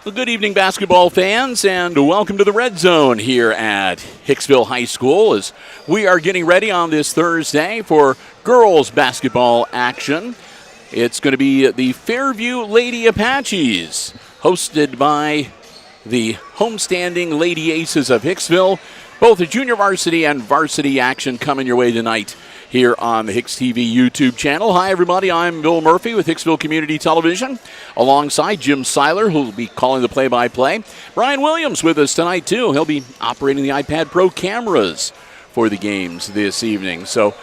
Well, good evening, basketball fans, and welcome to the Red Zone here at Hicksville High School as we are getting ready on this Thursday for girls basketball action. It's going to be the Fairview Lady Apaches, hosted by the homestanding Lady Aces of Hicksville. Both the junior varsity and varsity action coming your way tonight here on the HIX-TV YouTube channel. Hi, everybody. I'm Bill Murphy with Hicksville Community Television, alongside Jim Seiler, who will be calling the play-by-play. Brian Williams with us tonight, too. He'll be operating the iPad Pro cameras for the games this evening. So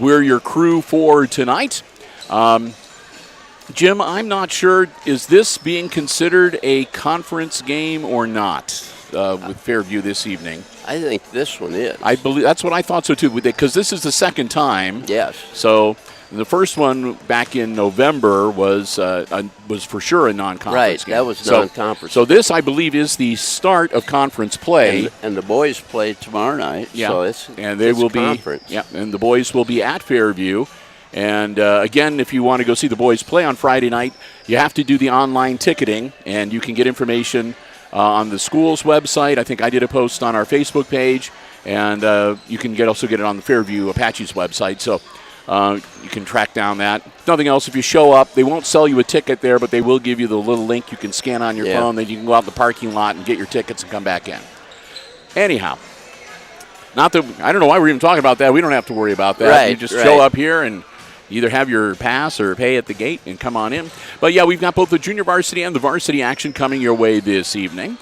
we're your crew for tonight. Jim, I'm not sure, is this being considered a conference game or not with Fairview this evening? I think this one is. I believe that's what I thought so too, because this is the second time. Yes. So the first one back in November was for sure a non-conference game. Right, that was non-conference. So this, I believe, is the start of conference play. And the boys play tomorrow night. Yeah. So it's conference. Yeah, and the boys will be at Fairview. And again, if you want to go see the boys play on Friday night, you have to do the online ticketing, and you can get information on the school's website. I think I did a post on our Facebook page, and you can also get it on the Fairview Apaches website. So you can track down that. Nothing else. If you show up, they won't sell you a ticket there, but they will give you the little link you can scan on your phone. Then you can go out in the parking lot and get your tickets and come back in. Anyhow, I don't know why we're even talking about that. We don't have to worry about that. Right, you just show up here and either have your pass or pay at the gate and come on in. But, yeah, we've got both the junior varsity and the varsity action coming your way this evening.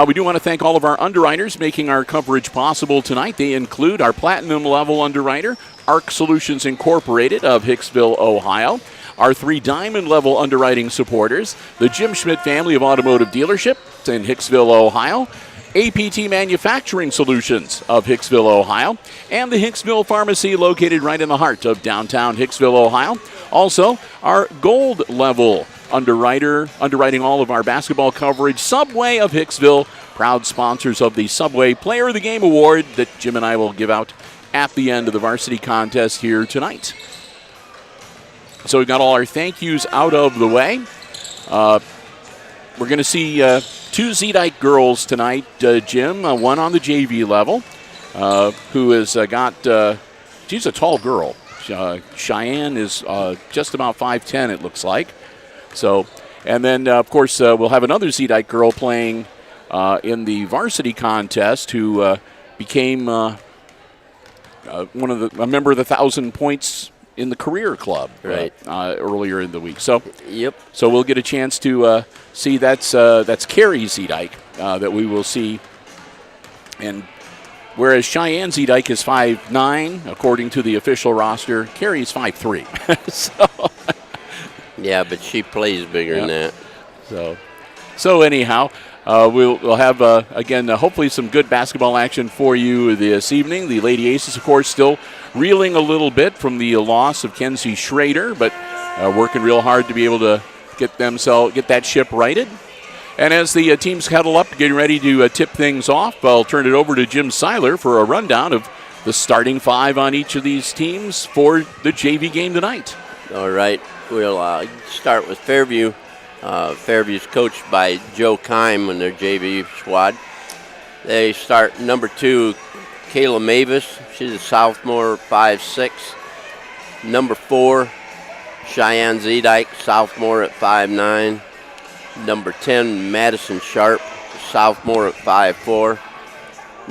We do want to thank all of our underwriters making our coverage possible tonight. They include our platinum-level underwriter, ARC Solutions Incorporated of Hicksville, Ohio. Our 3 diamond-level underwriting supporters, the Jim Schmidt family of automotive dealerships in Hicksville, Ohio, APT Manufacturing Solutions of Hicksville, Ohio, and the Hicksville Pharmacy located right in the heart of downtown Hicksville, Ohio. Also, our gold level underwriting all of our basketball coverage, Subway of Hicksville, proud sponsors of the Subway Player of the Game Award that Jim and I will give out at the end of the varsity contest here tonight. So we've got all our thank yous out of the way. We're going to see 2 Zeedyke girls tonight, Jim, one on the JV level, who has got, she's a tall girl. Cheyenne is just about 5'10", it looks like. So, and then, of course, we'll have another Zeedyke girl playing in the varsity contest who became a member of the 1,000 points in the career club earlier in the week. So, So we'll get a chance to see that's Carrie Zeedyke that we will see. And whereas Cheyenne Zeedyke is 5'9", according to the official roster, Carrie is 5'3". Yeah, but she plays bigger than that. So anyhow, we'll have, again, hopefully some good basketball action for you this evening. The Lady Aces, of course, still reeling a little bit from the loss of Kenzie Schrader, but working real hard to be able to get that ship righted. And as the teams huddle up, getting ready to tip things off, I'll turn it over to Jim Seiler for a rundown of the starting 5 on each of these teams for the JV game tonight. All right. We'll start with Fairview. Fairview's coached by Joe Kime in their JV squad. They start number 2, Kayla Mavis. She's a sophomore, 5'6". Number 4, Cheyenne Zeedyke, sophomore at 5'9". Number 10, Madison Sharp, sophomore at 5'4".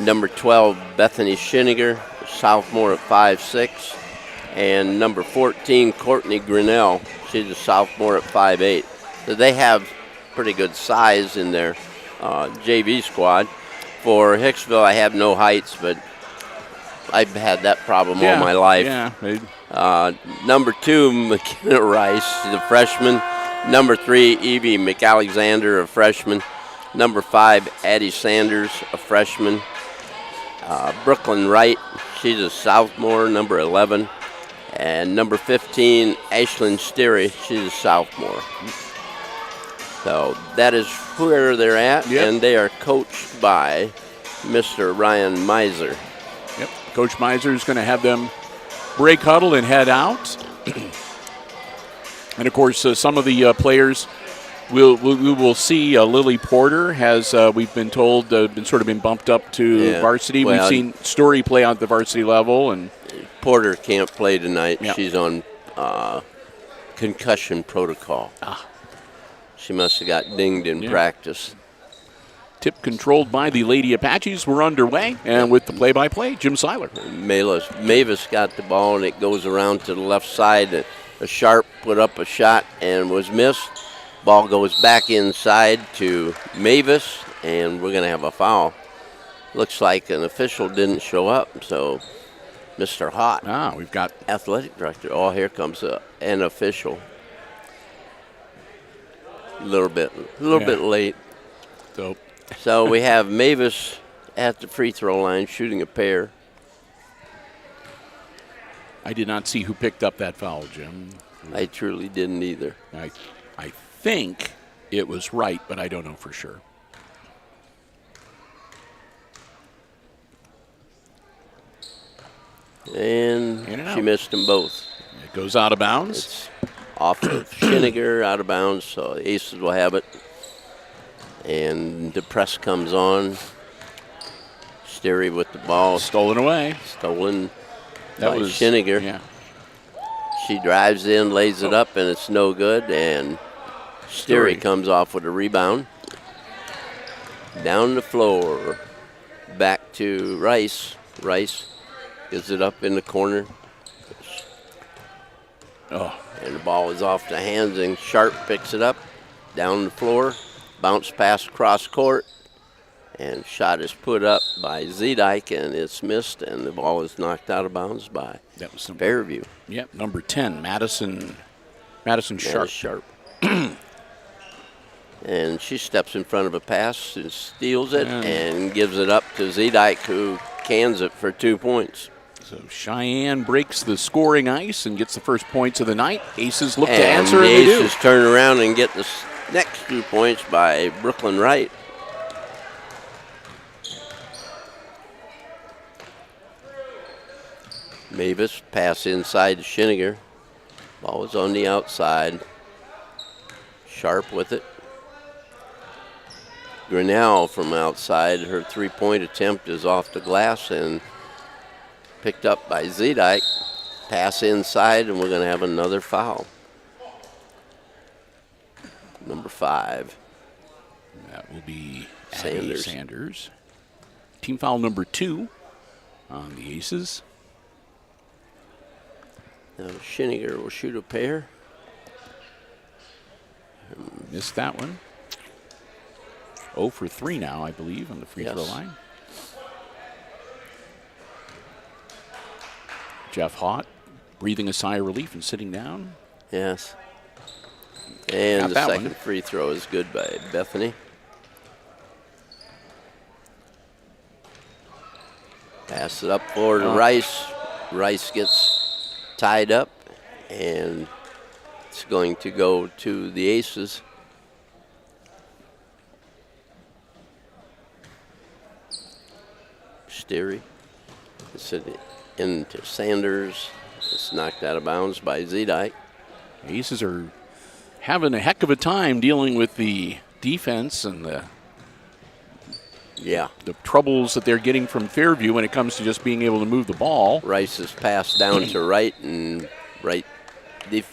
Number 12, Bethany Schiniger, sophomore at 5'6". And number 14, Courtney Grinnell. She's a sophomore at 5'8". So they have pretty good size in their JV squad. For Hicksville, I have no heights, but I've had that problem all my life. Number 2, McKenna Rice, she's a freshman. Number 3, Evie McAlexander, a freshman. Number 5, Addie Sanders, a freshman. Brooklyn Wright, she's a sophomore, number 11. And number 15, Ashlyn Steary, she's a sophomore. So that is where they're at, and they are coached by Mr. Ryan Miser. Yep, Coach Miser is going to have them break huddle and head out. And, of course, some of the players we will see Lily Porter has, we've been told, been bumped up to varsity. Well, we've seen Story play on the varsity level. And Porter can't play tonight. Yep. She's on concussion protocol. She must have got dinged in practice. Tip controlled by the Lady Apaches. We're underway, and with the play-by-play, Jim Seiler. Mavis got the ball, and it goes around to the left side. A Sharp put up a shot and was missed. Ball goes back inside to Mavis, and we're going to have a foul. Looks like an official didn't show up, so Mr. Hott. We've got athletic director. Oh, here comes an official. A little bit late. So we have Mavis at the free throw line shooting a pair. I did not see who picked up that foul, Jim. I truly didn't either. I think it was Wright, but I don't know for sure. And she missed them both. It goes out of bounds. It's off of Schiniger, out of bounds, so the Aces will have it. And the press comes on. Sterry with the ball. Stolen away. Stolen that by was Schiniger. Yeah. She drives in, lays it up, and it's no good. And Sterry comes off with a rebound. Down the floor. Back to Rice. Rice gives it up in the corner. And the ball is off the hands, and Sharp picks it up. Down the floor. Bounce pass across court, and shot is put up by Zedike, and it's missed, and the ball is knocked out of bounds by Fairview. Yep, number 10, Madison Sharp. And she steps in front of a pass and steals it and gives it up to Zedike, who cans it for 2 points. So Cheyenne breaks the scoring ice and gets the first points of the night. Aces look to And answer, the and they Aces do. turn around and get the next 2 points by Brooklyn Wright. Mavis pass inside to Schiniger. Ball is on the outside. Sharp with it. Grinnell from outside. Her three-point attempt is off the glass and picked up by Zedike. Pass inside, and we're going to have another foul. Number 5. That will be Sanders. Team foul number 2 on the Aces. Now Schiniger will shoot a pair. Missed that one. 0 for 3 now, I believe, on the free throw line. Jeff Hott breathing a sigh of relief and sitting down. Yes. And Got the that second one. free throw is good by Bethany. Pass it up for to Rice. Rice gets tied up, and it's going to go to the Aces. Sterry. It's into Sanders. It's knocked out of bounds by Zedike. Aces are having a heck of a time dealing with the defense and the troubles that they're getting from Fairview when it comes to just being able to move the ball. Rice is passed down to Wright, and Wright it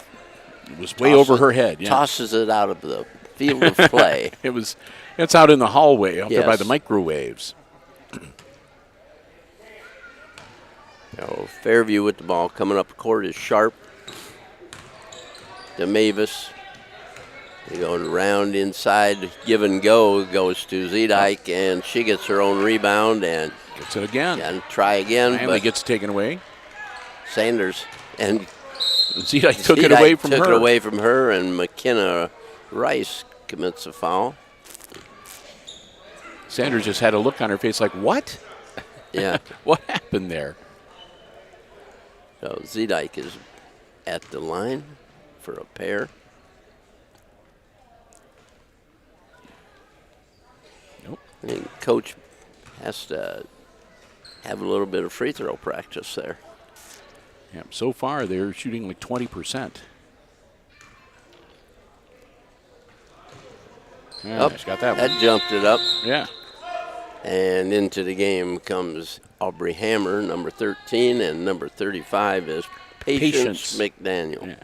was way over her head. Yeah. Tosses it out of the field of play. It's out in the hallway up there by the microwaves. So Fairview with the ball coming up the court is Sharp. To Mavis. They go around inside, give and go, goes to Zedike, and she gets her own rebound and gets it again. And try again. Finally gets taken away. Sanders and Zedike took it away from her. Took it away from her, and McKenna Rice commits a foul. Sanders just had a look on her face like, what? Yeah. What happened there? So Zedike is at the line for a pair. Nope. And coach has to have a little bit of free throw practice there. Yeah, so far they're shooting like 20%. Yeah, she's got that one. That jumped it up. Yeah. And into the game comes Aubrey Hammer, number 13, and number 35 is Patience McDaniel. Yeah.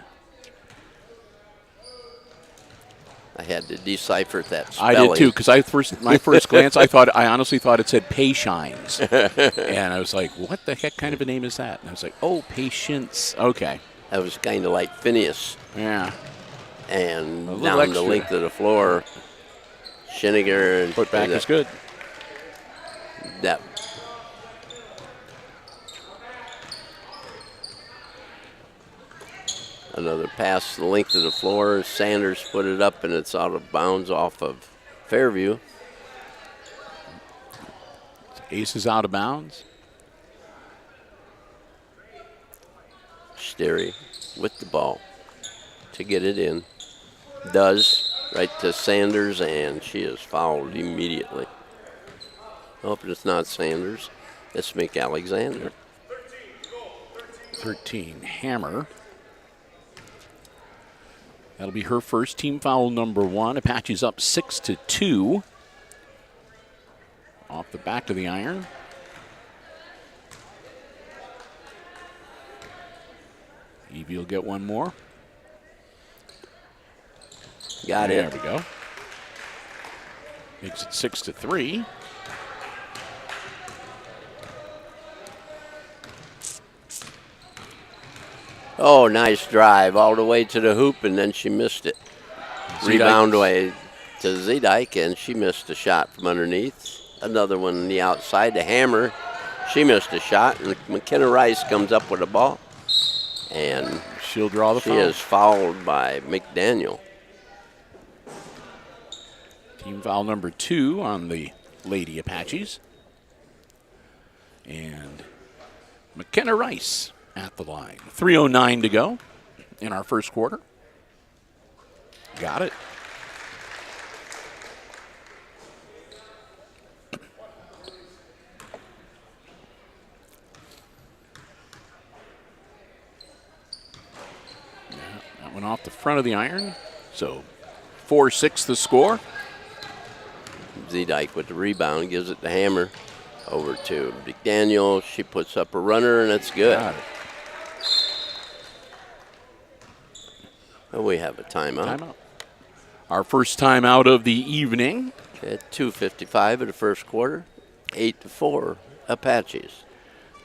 I had to decipher that spelling. I did too, because my first glance, I honestly thought it said Payshines, and I was like, "What the heck kind of a name is that?" And I was like, "Oh, Patience." Okay. That was kind of like Phineas. Yeah. And down the length of the floor, Schiniger and put back is good. That. Another pass the length of the floor. Sanders put it up, and it's out of bounds off of Fairview. Ace is out of bounds. Sterry with the ball to get it in. Does right to Sanders, and she is fouled immediately. Hope it's not Sanders. It's McAlexander. 13, Hammer. That'll be her first, team foul number 1. Apache's up 6-2. Off the back of the iron. Evie will get one more. Got it. There we go. Makes it 6-3. Oh, nice drive all the way to the hoop, and then she missed it. Rebound away to Zedike, and she missed a shot from underneath. Another one on the outside to Hammer. She missed a shot, and McKenna Rice comes up with the ball. And she'll draw the foul. She is fouled by McDaniel. Team foul number 2 on the Lady Apaches. And McKenna Rice at the line. 3:09 to go in our first quarter. Got it. That went off the front of the iron. So 4-6 the score. Zedike with the rebound, gives it to Hammer. Over to McDaniel. She puts up a runner, and it's good. Got it. Oh, we have a timeout. Timeout. Our first timeout of the evening. At 2:55 of the first quarter, 8-4 Apaches.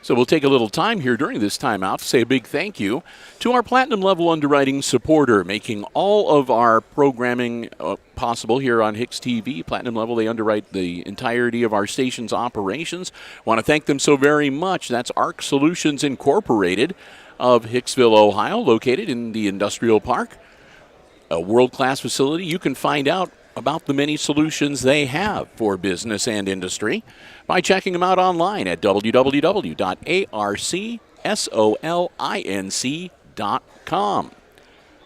So we'll take a little time here during this timeout to say a big thank you to our Platinum Level Underwriting supporter, making all of our programming possible here on HIX-TV. Platinum Level, they underwrite the entirety of our station's operations. Want to thank them so very much. That's ARC Solutions Incorporated of Hicksville, Ohio, located in the Industrial Park. A world-class facility. You can find out about the many solutions they have for business and industry by checking them out online at www.arcsolinc.com.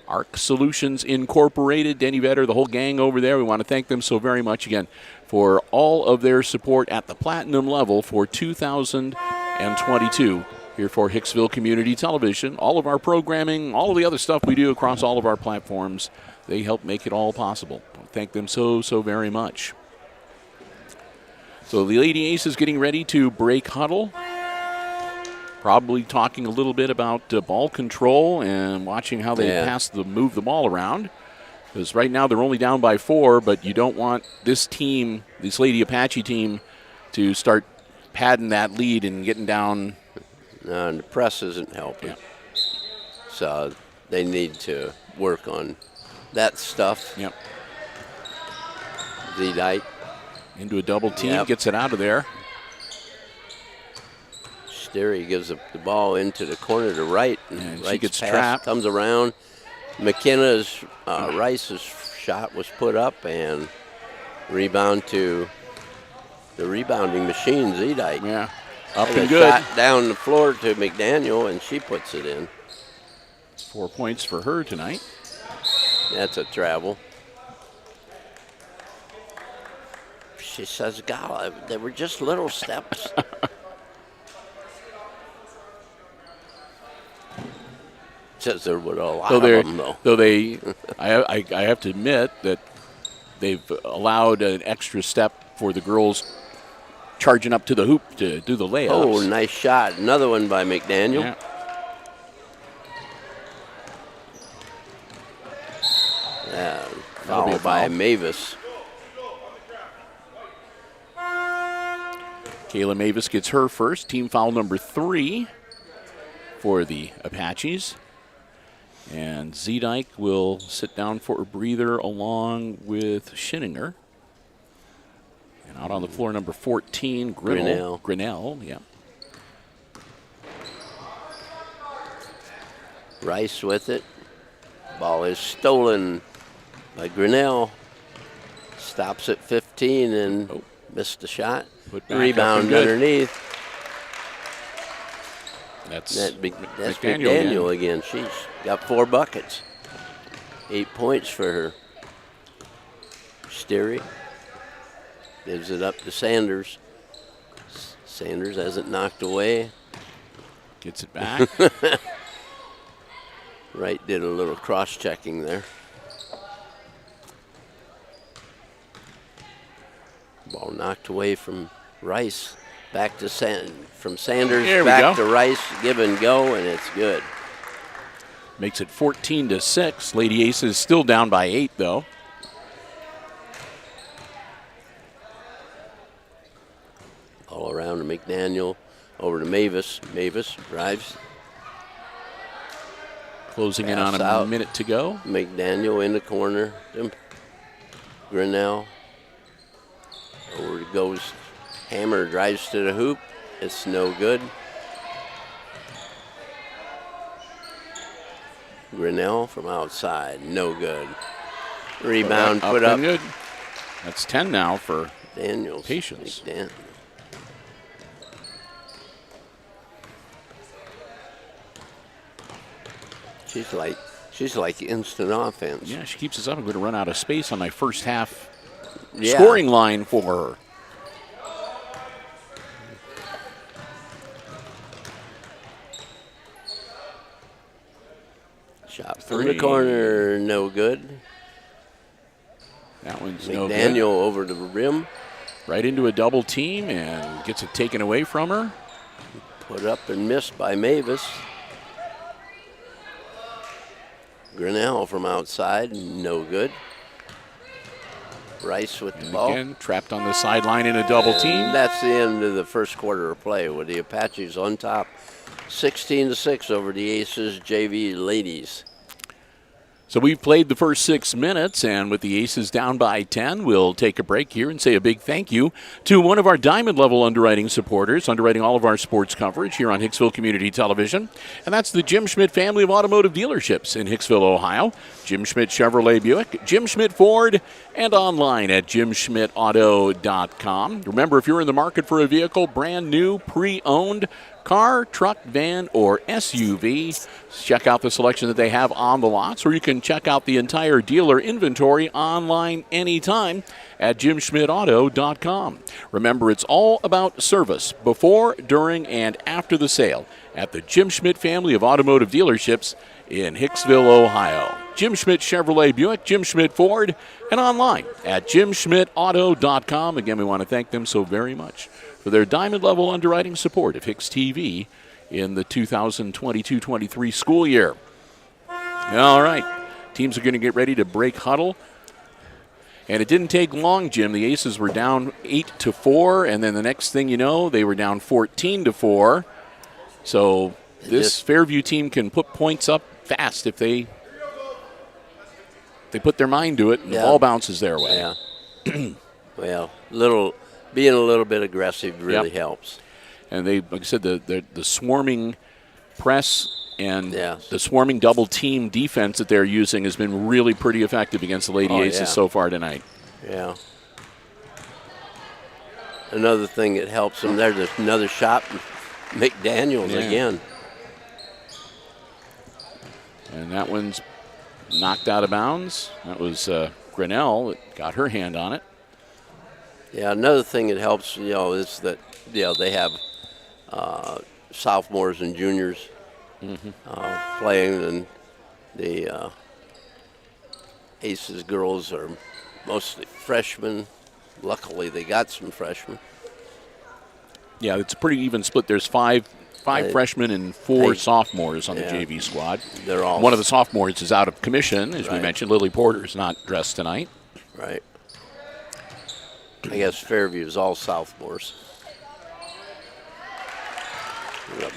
ARC Solutions Incorporated, Denny Vetter, the whole gang over there. We want to thank them so very much again for all of their support at the Platinum Level for 2022 here for Hicksville Community Television. All of our programming, all of the other stuff we do across all of our platforms, they help make it all possible. Thank them so very much. So the Lady Ace is getting ready to break huddle. Probably talking a little bit about ball control and watching how they move the ball around. Because right now they're only down by 4, but you don't want this team, this Lady Apache team, to start padding that lead and getting down. And the press isn't helping. Yeah. So they need to work on that stuff. Yep. Zedike. Into a double team, gets it out of there. Sterry gives the ball into the corner to right. And she gets trapped. Comes around. McKenna's Rice's shot was put up, and rebound to the rebounding machine, Zedike. Yeah, up and and good. Shot down the floor to McDaniel, and she puts it in. 4 points for her tonight. That's a travel. She says, God, they were just little steps. Says there were a lot of them, though. Though I have to admit that they've allowed an extra step for the girls charging up to the hoop to do the layups. Oh, nice shot. Another one by McDaniel. Yeah. Yeah, That'll be a foul by foul. Mavis. Kayla Mavis gets her first, team foul number 3 for the Apaches. And Zedike will sit down for a breather along with Schinninger. And out on the floor, number 14, Grinnell, yeah. Rice with it. Ball is stolen by Grinnell. Stops at 15 and missed the shot. Put back up Rebound and good. underneath. That's That's McDaniel again. She's got 4 buckets. 8 points for her. Sterry gives it up to Sanders. Sanders has it knocked away. Gets it back. Wright did a little cross-checking there. Ball knocked away from Rice. Back to from Sanders, There we back go. to Rice, give and go, and it's good. Makes it 14-6. Lady Aces still down by 8, though. All around to McDaniel, over to Mavis. Mavis drives. Closing in Pass on a out. minute to go. McDaniel in the corner. Grinnell. Over goes Hammer, drives to the hoop. It's no good. Grinnell from outside, no good. Rebound put up. and good. That's 10 now for Daniels. Patience. McDaniel. She's like instant offense. Yeah, she keeps us up. I'm going to run out of space on my first half Yeah. scoring line for her. Shot from the corner, no good. That one's no McDaniel good. over the rim. Right into a double team and gets it taken away from her. Put up and missed by Mavis. Grinnell from outside, no good. Rice with the And ball. again, trapped on the sideline in a double team. And that's the end of the first quarter of play with the Apaches on top. 16-6 over the Aces JV ladies. So we've played the first 6 minutes, and with the Aces down by 10, we'll take a break here and say a big thank you to one of our diamond-level underwriting supporters, underwriting all of our sports coverage here on Hicksville Community Television, and that's the Jim Schmidt family of automotive dealerships in Hicksville, Ohio. Jim Schmidt Chevrolet Buick, Jim Schmidt Ford, and online at jimschmidtauto.com. Remember, if you're in the market for a vehicle, brand new, pre-owned, car, truck, van, or SUV, check out the selection that they have on the lots, or you can check out the entire dealer inventory online anytime at jimschmidtauto.com. Remember, it's all about service before, during, and after the sale at the Jim Schmidt family of automotive dealerships in Hicksville, Ohio. Jim Schmidt Chevrolet Buick, Jim Schmidt Ford, and online at jimschmidtauto.com. Again, we want to thank them so very much for their diamond-level underwriting support of HIX-TV in the 2022-23 school year. All right, teams are going to get ready to break huddle. And it didn't take long, Jim. The Aces were down 8-4, and then the next thing you know, they were down 14-4. So this Fairview team can put points up fast if they put their mind to it, and the ball bounces their way. Yeah. Well, being a little bit aggressive really helps. And they, like I said, the swarming press and Yes. the swarming double team defense that they're using has been really pretty effective against the Lady Aces so far tonight. Yeah. Another thing that helps them, there's another shot, McDaniels again. And that one's knocked out of bounds. That was Grinnell that got her hand on it. Yeah, another thing that helps, is that, they have sophomores and juniors playing, and the Aces girls are mostly freshmen. Luckily, they got some freshmen. Yeah, it's a pretty even split. There's five freshmen and four sophomores on the JV squad. They're all one of the sophomores is out of commission, as we Right. mentioned. Lily Porter is not dressed tonight. right. I guess Fairview is all sophomores. We got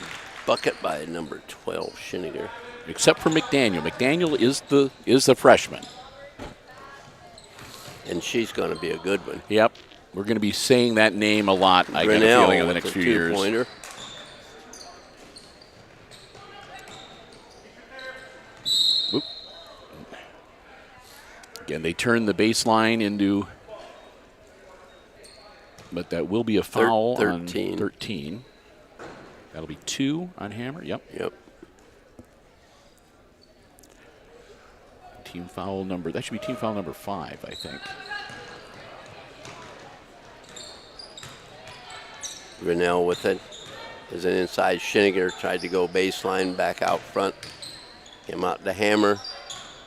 bucket by number 12, Schiniger. Except for McDaniel. McDaniel is the freshman. And she's going to be a good one. Yep. We're going to be saying that name a lot, I get a Grinnell feeling, in the with next the few years. two-pointer. Oop. Again, they turn the baseline into, but that will be a foul on 13. That'll be 2 on Hammer. Yep. Yep. Team foul number, that should be team foul number 5, I think. Grinnell with it. Is an inside. Schiniger tried to go baseline back out front. Came out to Hammer.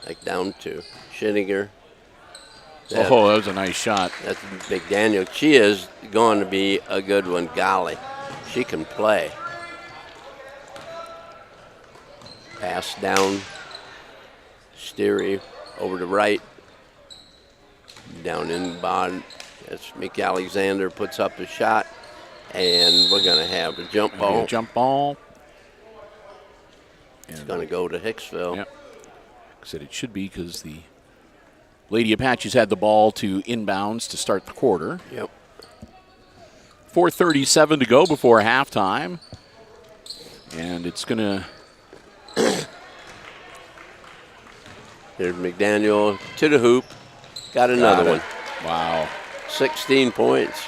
Like down to Schiniger. That was a nice shot. That's Big Daniel. She is going to be a good one. Golly, she can play. Pass down. Steery over to right. Down in bond. As Mickey Alexander puts up the shot. And we're going to have a jump ball. Jump ball. It's going to go to Hicksville. Yep. I said it should be because the Lady Apaches had the ball to inbounds to start the quarter. Yep. 4:37 to go before halftime. And it's going to... There's McDaniel to the hoop. Got another one. Wow. 16 points.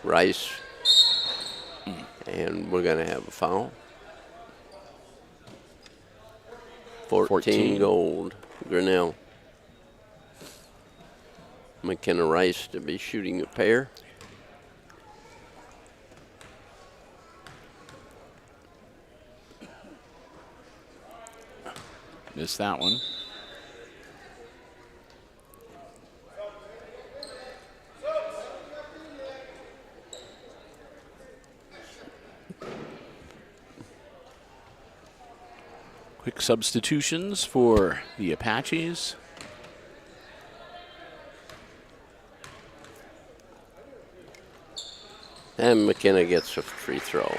Rice. And we're going to have a foul. 14 gold. Grinnell. McKenna Rice to be shooting a pair. Missed that one. Quick substitutions for the Apaches. And McKenna gets a free throw.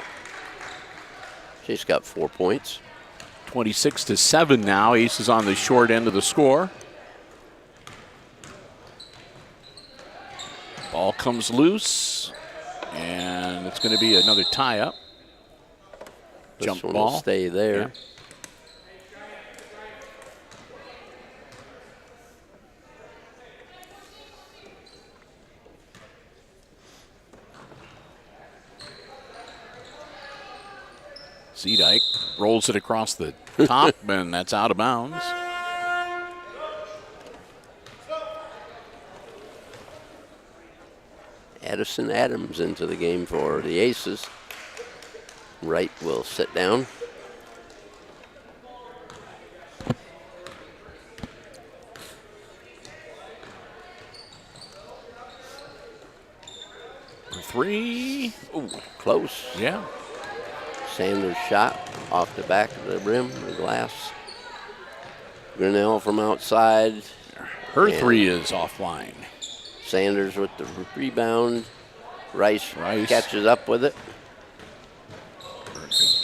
She's got 4 points. 26-7 now. Ace is on the short end of the score. Ball comes loose, and it's going to be another tie-up. Jump This one ball. will stay there. Yeah. Zedyke rolls it across the top, and that's out of bounds. Addison Adams into the game for the Aces. Wright will sit down. For 3. Ooh, close. Yeah. Sanders shot off the back of the rim, the glass. Grinnell from outside. Her And 3 is offline. Sanders with the rebound. Rice catches up with it.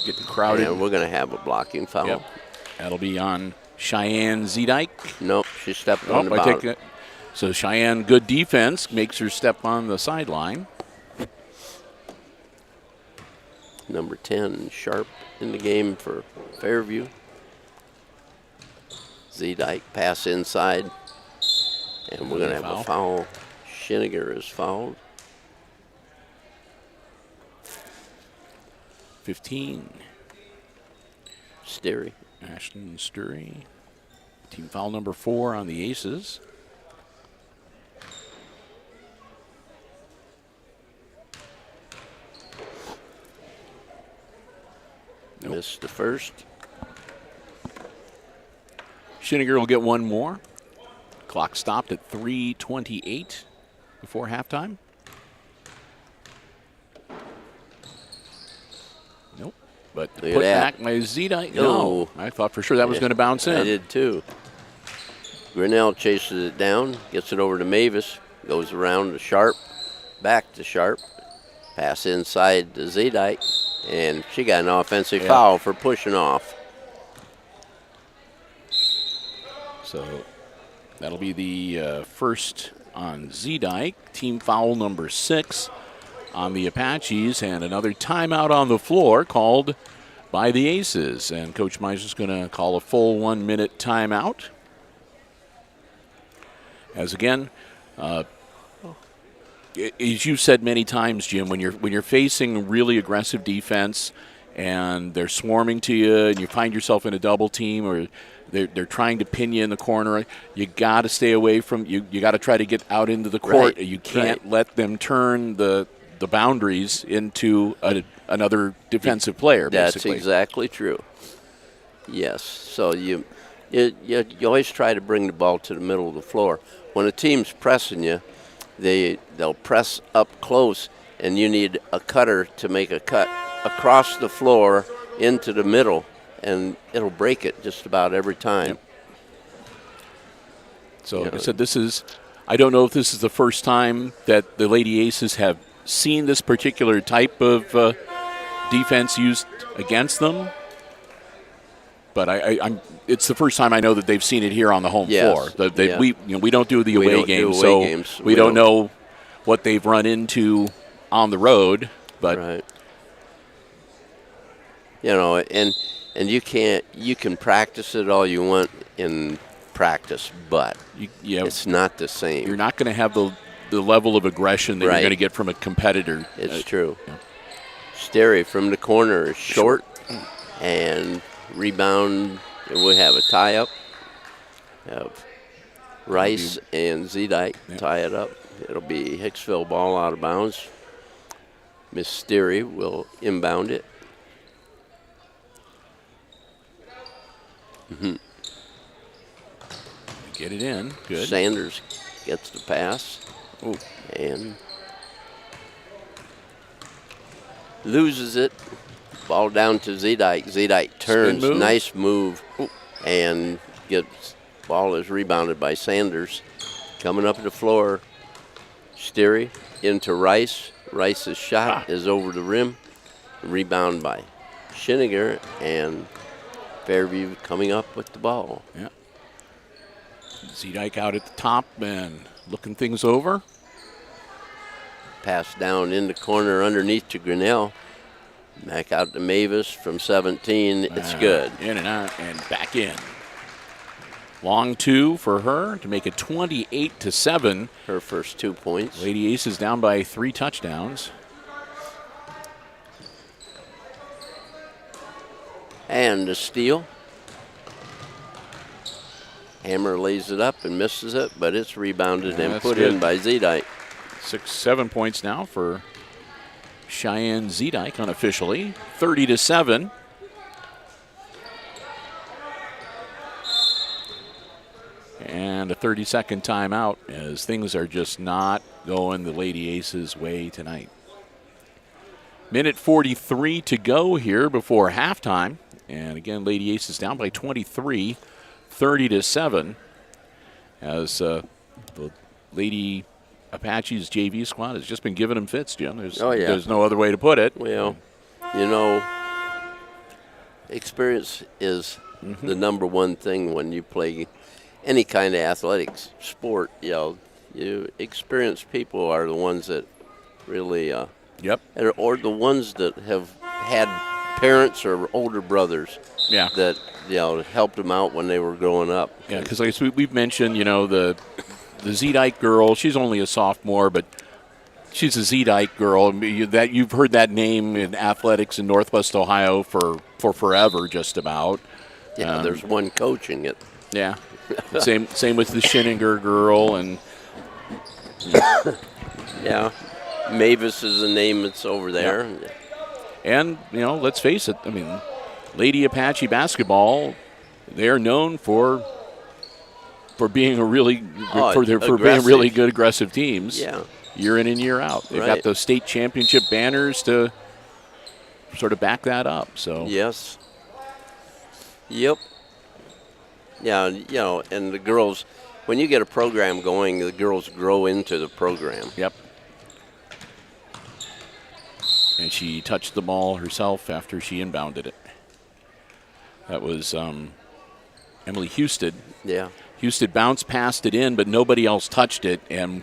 Getting crowded. And we're going to have a blocking foul. Yep. That'll be on Cheyenne Zedyke. Nope, she stepped on the I bounce. take it. So Cheyenne, good defense, makes her step on the sideline. Number 10, Sharp in the game for Fairview. Zedyke pass inside. And we're going to have a foul. Schiniger is fouled. 15. Steery. Ashton Sturry. Team foul number 4 on the Aces. Missed the first. Shinniger will get one more. Clock stopped at 3:28 before halftime. Nope. But Look at put that. back by Zedite. No. No. I thought for sure that was going to bounce in. I did too. Grinnell chases it down, gets it over to Mavis, goes around to Sharp, back to Sharp, pass inside to Zedite, and she got an offensive foul for pushing off. So that'll be the first on Zedike. Team foul number 6 on the Apaches, and another timeout on the floor called by the Aces. And Coach Meiser's going to call a full 1-minute timeout. As again, as you've said many times, Jim, when you're facing really aggressive defense and they're swarming to you, and you find yourself in a double team, or they're trying to pin you in the corner, you got to stay away from you. You got to try to get out into the court. Right. You can't let them turn the boundaries into another defensive player. Basically. That's exactly true. Yes. So you always try to bring the ball to the middle of the floor. When a team's pressing you, they'll press up close, and you need a cutter to make a cut across the floor into the middle, and it'll break it just about every time. Yep. So, like I said, I don't know if this is the first time that the Lady Aces have seen this particular type of defense used against them. But it's the first time I know that they've seen it here on the home floor. We don't do the away games, we don't know what they've run into on the road. But right. And you can practice it all you want in practice, but it's not the same. You're not going to have the level of aggression that you're going to get from a competitor. It's true. Yeah. Sterry from the corner is short. And rebound, and we have a tie-up. Have Rice and Zedite tie it up. It'll be Hicksville ball out of bounds. Miss Sterry will inbound it. Get it in. Good. Sanders gets the pass. Ooh. And loses it. Ball down to Zedite. Zedite turns. Move. Nice move. Ooh. And ball is rebounded by Sanders. Coming up the floor, Sterry into Rice. Rice's shot is over the rim. Rebound by Shinniger, and Fairview coming up with the ball. Yeah. Zedike out at the top and looking things over. Pass down in the corner underneath to Grinnell. Back out to Mavis from 17. It's good. In and out and back in. Long 2 for her to make it 28-7. Her first 2 points. Lady Aces down by 3 touchdowns. And a steal. Hammer lays it up and misses it, but it's rebounded and put in by Zedite. 6-7 points now for Cheyenne Zedike unofficially. 30-7. And a 30-second timeout as things are just not going the Lady Aces' way tonight. Minute 43 to go here before halftime. And again, Lady Aces down by 23, 30-7. As the Lady Apaches JV squad has just been giving them fits, Jim. There's no other way to put it. Well, experience is the number one thing when you play any kind of athletics sport. You experienced people are the ones that really or the ones that have had parents or older brothers that helped them out when they were growing up. Yeah, because like we've mentioned, the Zedike girl, she's only a sophomore, but she's a Zedike girl. That you've heard that name in athletics in Northwest Ohio for forever, just about. Yeah, there's one coaching it. Yeah. Same with the Shinniger girl, and Mavis is the name that's over there. Yeah. And let's face it. I mean, Lady Apache basketball, they are known for being a really for being really good aggressive teams. Yeah. Year in and year out. They've got the state championship banners to sort of back that up. So yes. Yep. Yeah, and the girls, when you get a program going, the girls grow into the program. Yep. And she touched the ball herself after she inbounded it. That was Emily Houston. Yeah. Houston bounced past it in, but nobody else touched it, and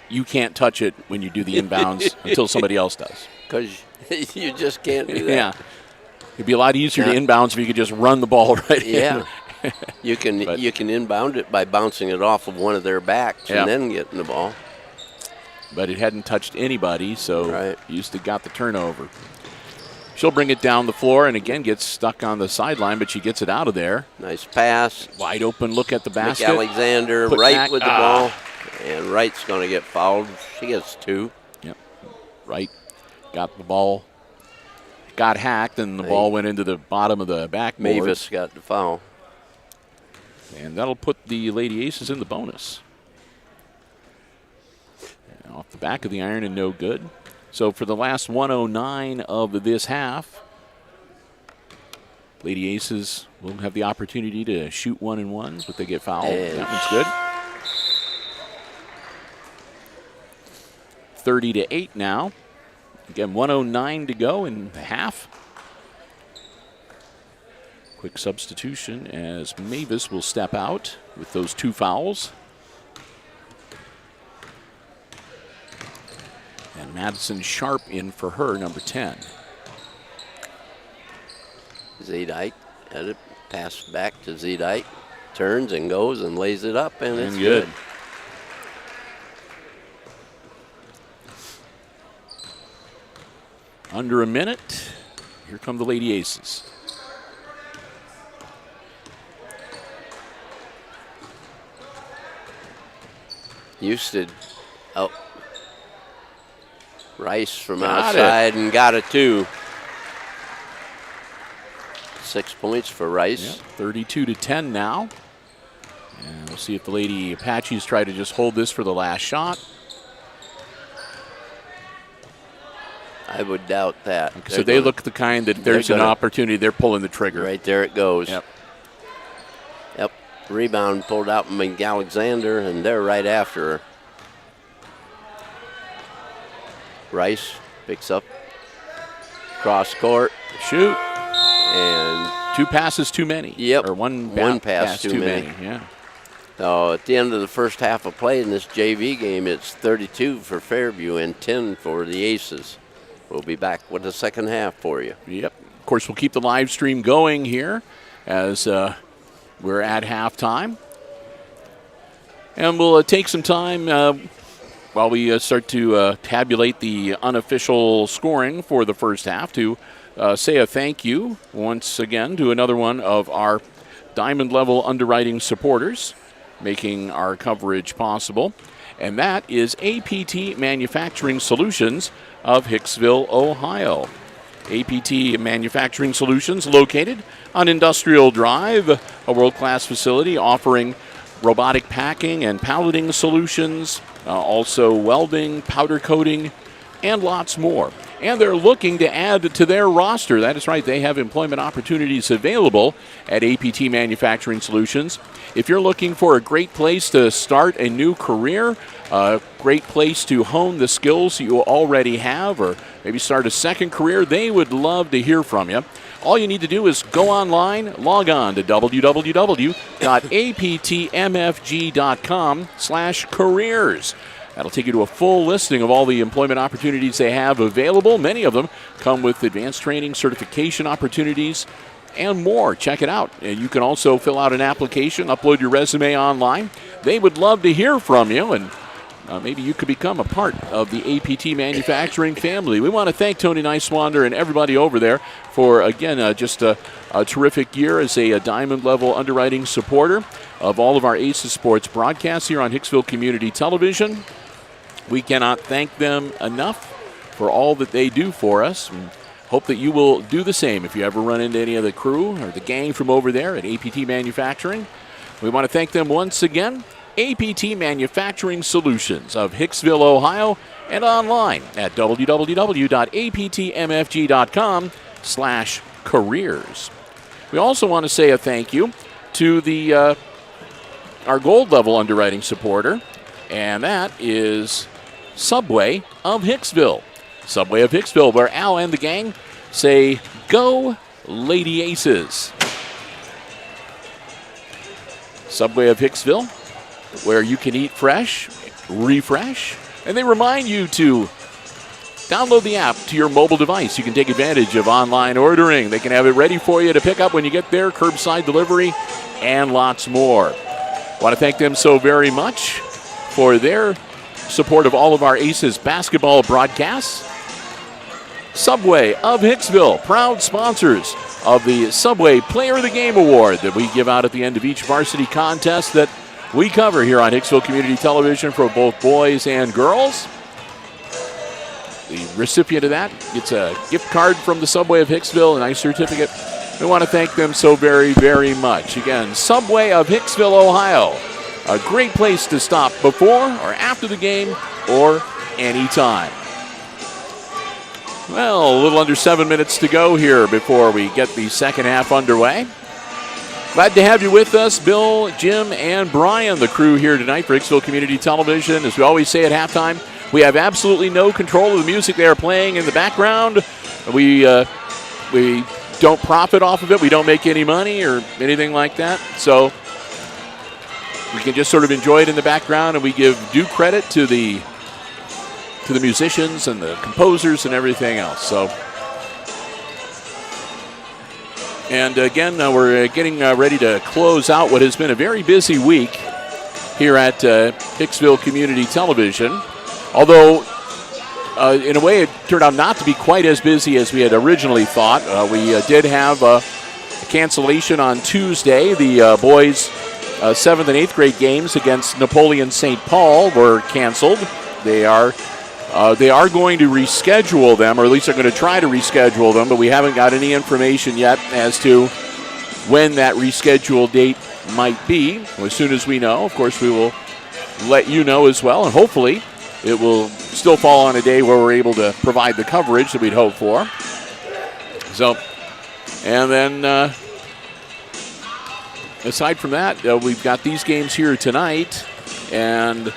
you can't touch it when you do the inbounds until somebody else does. Because you just can't do that. Yeah. It'd be a lot easier to inbounds if you could just run the ball right in. Yeah. You can inbound it by bouncing it off of one of their backs and then getting the ball. But it hadn't touched anybody, so Houston got the turnover. She'll bring it down the floor and again gets stuck on the sideline, but she gets it out of there. Nice pass. Wide open look at the basket. Alexander right with the ball. And Wright's going to get fouled. She gets 2. Yep. Wright got the ball. Got hacked, and the ball went into the bottom of the backboard. Mavis got the foul. And that'll put the Lady Aces in the bonus. And off the back of the iron and no good. So for the last 109 of this half, Lady Aces will have the opportunity to shoot 1-and-1s, but they get fouled. That one's good. 30-8 now. Again, 109 to go in the half. Quick substitution as Mavis will step out with those 2 fouls. And Madison Sharp in for her, number 10. Zedyke had it passed back to Zedyke. Turns and goes and lays it up, and it's good. Under a minute. Here come the Lady Aces. Houston out. Rice from outside and got it too. 6 points for Rice. Yep, 32-10 now. And we'll see if the Lady Apaches try to just hold this for the last shot. I would doubt that. So they look the kind that there's an opportunity, they're pulling the trigger. Right there it goes. Yep. Yep. Rebound pulled out from Alexander, and they're right after her. Rice picks up. Cross court. Shoot. And 2 passes too many. Yep. Or one pass too many. Yeah. So at the end of the first half of play in this JV game, it's 32 for Fairview and 10 for the Aces. We'll be back with the second half for you. Yep. Of course, we'll keep the live stream going here as we're at halftime. And we'll take some time while we start to tabulate the unofficial scoring for the first half to say a thank you once again to another one of our diamond level underwriting supporters making our coverage possible. And that is APT Manufacturing Solutions of Hicksville, Ohio. APT Manufacturing Solutions located on Industrial Drive, a world-class facility offering robotic packing and palleting solutions, also welding, powder coating, and lots more. And they're looking to add to their roster. That is right, they have employment opportunities available at APT Manufacturing Solutions. If you're looking for a great place to start a new career, a great place to hone the skills you already have, or maybe start a second career, they would love to hear from you. All you need to do is go online, log on to www.aptmfg.com/careers. That'll take you to a full listing of all the employment opportunities they have available. Many of them come with advanced training, certification opportunities, and more. Check it out. And you can also fill out an application, upload your resume online. They would love to hear from you, and maybe you could become a part of the APT Manufacturing family. We want to thank Tony Niswander and everybody over there for, again, just a terrific year as a diamond-level underwriting supporter of all of our Aces Sports broadcasts here on Hicksville Community Television. We cannot thank them enough for all that they do for us. And hope that you will do the same if you ever run into any of the crew or the gang from over there at APT Manufacturing. We want to thank them once again. APT Manufacturing Solutions of Hicksville, Ohio, and online at www.aptmfg.com/careers. We also want to say a thank you to our gold level underwriting supporter, and that is Subway of Hicksville. Subway of Hicksville, where Al and the gang say, "Go Lady Aces." Subway of Hicksville, where you can eat fresh, refresh, and they remind you to download the app to your mobile device. You can take advantage of online ordering. They can have it ready for you to pick up when you get there, curbside delivery, and lots more. I want to thank them so very much for their support of all of our Aces basketball broadcasts. Subway of Hicksville, proud sponsors of the Subway Player of the Game Award that we give out at the end of each varsity contest that we cover here on Hicksville Community Television for both boys and girls. The recipient of that gets a gift card from the Subway of Hicksville, a nice certificate. We want to thank them so very, very much. Again, Subway of Hicksville, Ohio. A great place to stop before or after the game or anytime. Well, a little under 7 minutes to go here before we get the second half underway. Glad to have you with us, Bill, Jim, and Brian, the crew here tonight for Hicksville Community Television. As we always say at halftime, we have absolutely no control of the music they are playing in the background. We don't profit off of it. We don't make any money or anything like that. So we can just sort of enjoy it in the background, and we give due credit to the musicians and the composers and everything else. So, and again, we're getting ready to close out what has been a very busy week here at Hicksville Community Television. Although, in a way, it turned out not to be quite as busy as we had originally thought. We did have a cancellation on Tuesday. The boys' 7th and 8th grade games against Napoleon St. Paul were canceled. They are going to reschedule them, or at least they're going to try to reschedule them, but we haven't got any information yet as to when that rescheduled date might be. As soon as we know, of course, we will let you know as well, and hopefully it will still fall on a day where we're able to provide the coverage that we'd hoped for. So, and then aside from that, we've got these games here tonight, and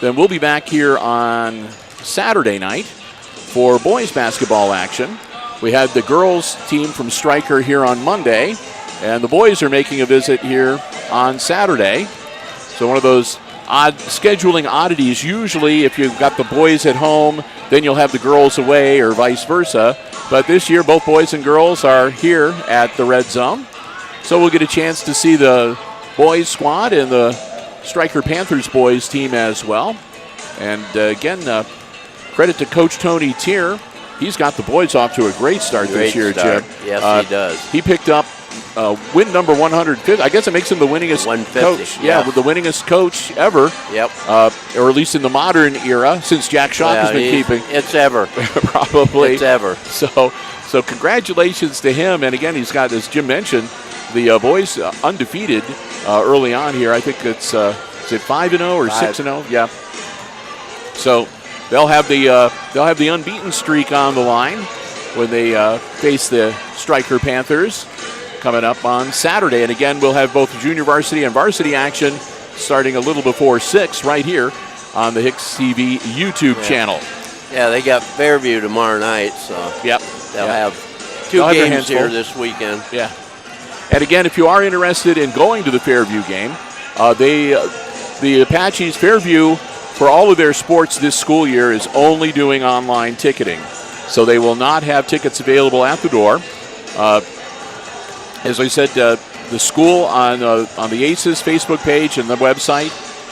then we'll be back here on Saturday night for boys basketball action. We had the girls team from Stryker here on Monday, and the boys are making a visit here on Saturday. So one of those odd scheduling oddities. Usually if you've got the boys at home, then you'll have the girls away or vice versa. But this year both boys and girls are here at the Red Zone. So we'll get a chance to see the boys squad and the Stryker Panthers boys team as well. And again, credit to Coach Tony Tier. He's got the boys off to a great start this year, Jim. Yes, he does. He picked up win number 150. I guess it makes him the winningest 150, coach. Yeah, the winningest coach ever. Yep. Or at least in the modern era, since Jack Schock has been keeping. It's ever. Probably. It's ever. So congratulations to him. And again, he's got, as Jim mentioned, the boys undefeated early on here. I think it's is it 5-0 or 6-0? Yeah. So they'll have the unbeaten streak on the line when they face the Stryker Panthers coming up on Saturday. And again, we'll have both junior varsity and varsity action starting a little before 6 right here on the HIX-TV YouTube channel. Yeah, they got Fairview tomorrow night, so they'll have two games here this weekend. Yeah. And again, if you are interested in going to the Fairview game, the Apaches Fairview, for all of their sports this school year, is only doing online ticketing. So they will not have tickets available at the door. As I said, the school on the Aces Facebook page and the website,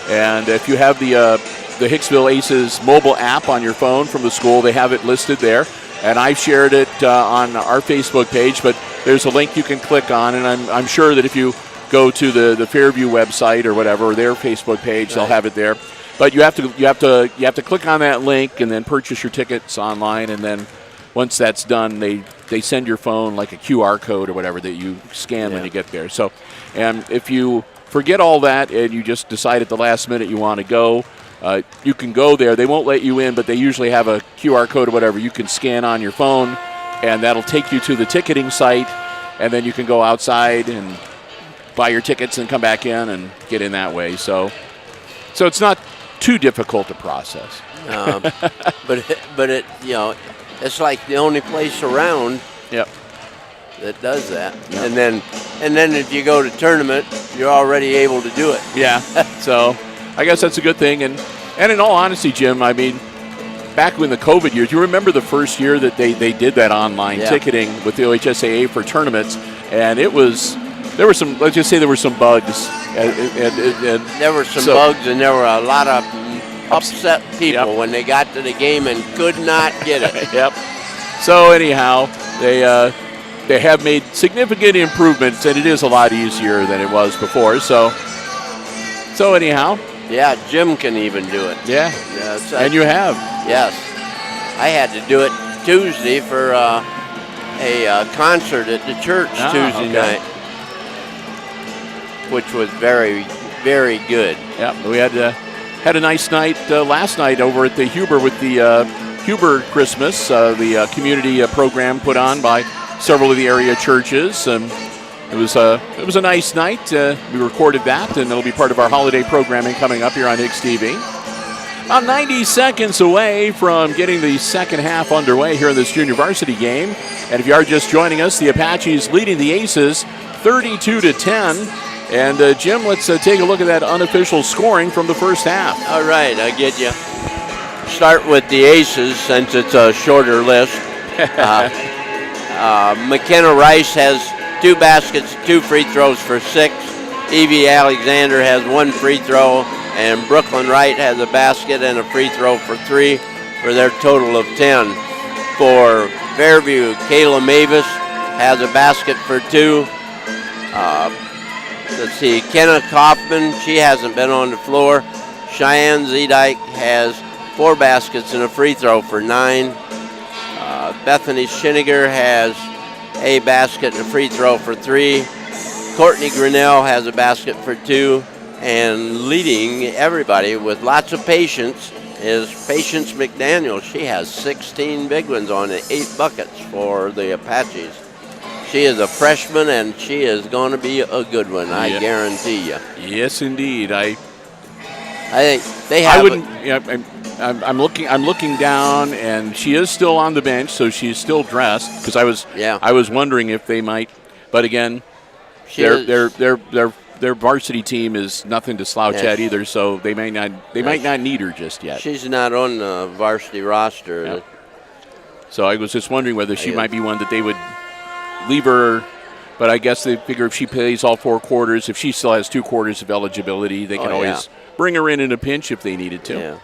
and if you have the Hicksville Aces mobile app on your phone from the school, they have it listed there. And I've shared it on our Facebook page, but there's a link you can click on, and I'm sure that if you go to the Fairview website or whatever, or their Facebook page, they'll have it there. But you have to click on that link and then purchase your tickets online, and then once that's done, they they send your phone like a QR code or whatever that you scan when you get there. So, and if you forget all that and you just decide at the last minute you want to go, you can go there. They won't let you in, but they usually have a QR code or whatever you can scan on your phone, and that'll take you to the ticketing site, and then you can go outside and buy your tickets and come back in and get in that way. So it's not too difficult to process. But it it's like the only place around that does that. Yep. And then if you go to tournament, you're already able to do it. Yeah. So I guess that's a good thing. And in all honesty, Jim, I mean, back when the COVID years, you remember the first year that they did that online ticketing with the OHSAA for tournaments, and there were some bugs. And there were some bugs, and there were a lot of upset people when they got to the game and could not get it. Yep. So anyhow, they have made significant improvements, and it is a lot easier than it was before. So anyhow. Yeah, Jim can even do it. Yeah. And you have. Yes. I had to do it Tuesday for a concert at the church Tuesday night, which was very, very good. Yeah, we had a nice night last night over at the Huber with the Huber Christmas, the community program put on by several of the area churches. It was a nice night. We recorded that, and it'll be part of our holiday programming coming up here on HIX-TV. About 90 seconds away from getting the second half underway here in this junior varsity game. And if you are just joining us, the Apaches leading the Aces 32-10. And Jim, let's take a look at that unofficial scoring from the first half. All right, I get you. Start with the Aces since it's a shorter list. McKenna Rice has 2 baskets, 2 free throws for 6. Evie Alexander has 1 free throw, and Brooklyn Wright has a basket and a free throw for 3 for their total of 10. For Fairview, Kayla Mavis has a basket for 2. Let's see, Kenna Kaufman, she hasn't been on the floor. Cheyenne Zedike has 4 baskets and a free throw for 9. Bethany Schiniger has a basket and a free throw for 3. Courtney Grinnell has a basket for 2. And leading everybody with lots of patience is Patience McDaniel. She has 16 big ones on it, 8 buckets for the Apaches. She is a freshman, and she is going to be a good one, I guarantee you. Yes, indeed. I think they have. I wouldn't. I'm looking down, and she is still on the bench, so she's still dressed. Because I was wondering if they might, but again, their varsity team is nothing to slouch at either, so they might not need her just yet. She's not on the varsity roster. Yep. So I was just wondering whether she might be one that they would leave her, but I guess they figure if she plays all 4 quarters, if she still has 2 quarters of eligibility, they can always bring her in a pinch if they needed to. Yeah.